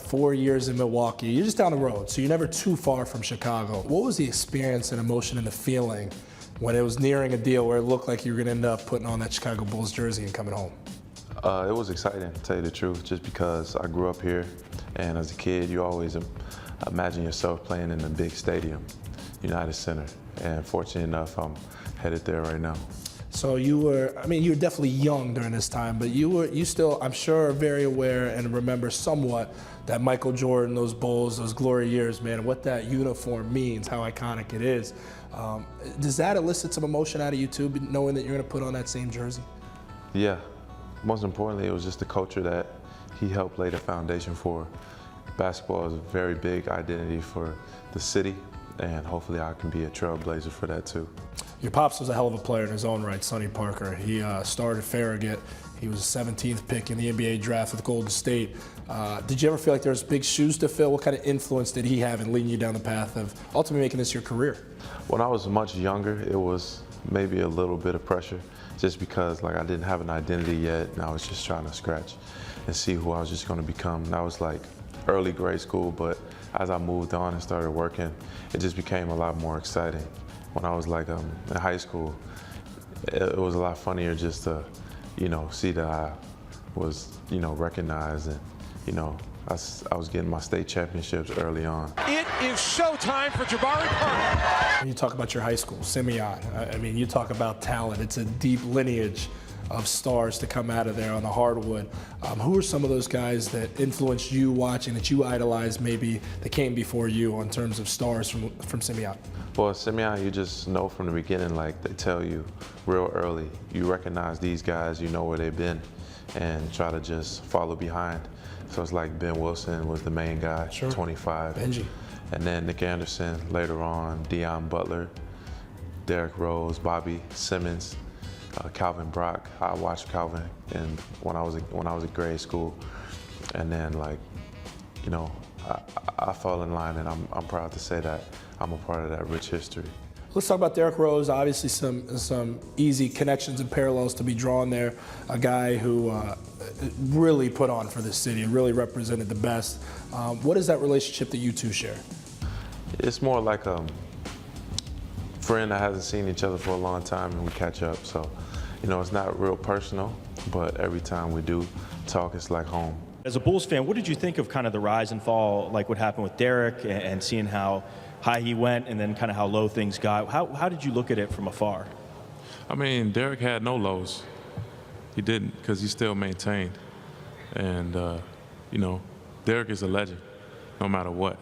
4 years in Milwaukee. You're just down the road, so you're never too far from Chicago. What was the experience and emotion and the feeling when it was nearing a deal where it looked like you were going to end up putting on that Chicago Bulls jersey and coming home? It was exciting, to tell you the truth, just because I grew up here, and as a kid, you always imagine yourself playing in a big stadium, United Center, and fortunate enough, I'm headed there right now. So you were definitely young during this time, but you still, I'm sure, are very aware and remember somewhat that Michael Jordan, those Bulls, those glory years, man, what that uniform means, how iconic it is. Does that elicit some emotion out of you too, knowing that you're going to put on that same jersey? Yeah. Most importantly, it was just the culture that he helped lay the foundation for. Basketball is a very big identity for the city, and hopefully I can be a trailblazer for that too. Your pops was a hell of a player in his own right, Sonny Parker. He started Farragut. He was the 17th pick in the NBA draft with Golden State. Did you ever feel like there was big shoes to fill? What kind of influence did he have in leading you down the path of ultimately making this your career? When I was much younger, it was maybe a little bit of pressure, just because like I didn't have an identity yet, and I was just trying to scratch and see who I was just going to become. And I was like early grade school, but as I moved on and started working, it just became a lot more exciting. When I was like in high school, it was a lot funnier just to, see that I was, recognized, and, I was getting my state championships early on. It is showtime for Jabari Parker. When you talk about your high school, Simeon, you talk about talent. It's a deep lineage of stars to come out of there on the hardwood. Who are some of those guys that influenced you watching, that you idolized maybe, that came before you in terms of stars from Simeon? Well, Simeon, you just know from the beginning, like they tell you real early, you recognize these guys, you know where they've been, and try to just follow behind. So it's like Ben Wilson was the main guy, sure. 25. Benji. And then Nick Anderson later on, Deion Butler, Derrick Rose, Bobby Simmons, Calvin Brock. I watched Calvin when I was in grade school, and then I fell in line, and I'm proud to say that I'm a part of that rich history. Let's talk about Derrick Rose. Obviously, some easy connections and parallels to be drawn there. A guy who really put on for this city and really represented the best. What is that relationship that you two share? It's more like a friend that hasn't seen each other for a long time, and we catch up. So, it's not real personal, but every time we do talk, it's like home. As a Bulls fan, what did you think of kind of the rise and fall, like what happened with Derrick, and seeing how high he went and then kind of how low things got? How did you look at it from afar? Derrick had no lows. He didn't, because he still maintained. And, Derrick is a legend, no matter what.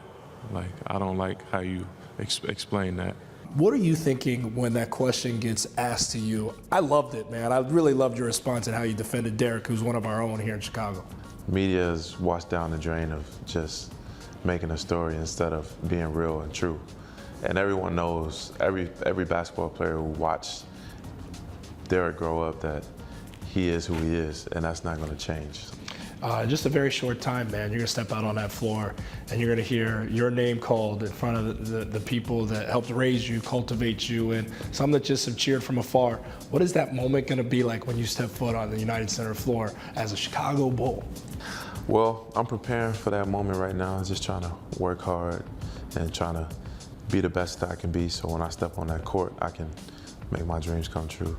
Like, I don't like how you explain that. What are you thinking when that question gets asked to you? I loved it, man. I really loved your response and how you defended Derrick, who's one of our own here in Chicago. Media has washed down the drain of just making a story instead of being real and true. And everyone knows, every basketball player who watched Derrick grow up, that he is who he is, and that's not going to change. Just a very short time, man. You're going to step out on that floor, and you're going to hear your name called in front of the people that helped raise you, cultivate you, and some that just have cheered from afar. What is that moment going to be like when you step foot on the United Center floor as a Chicago Bull? Well, I'm preparing for that moment right now. I'm just trying to work hard and trying to be the best that I can be, so when I step on that court, I can make my dreams come true.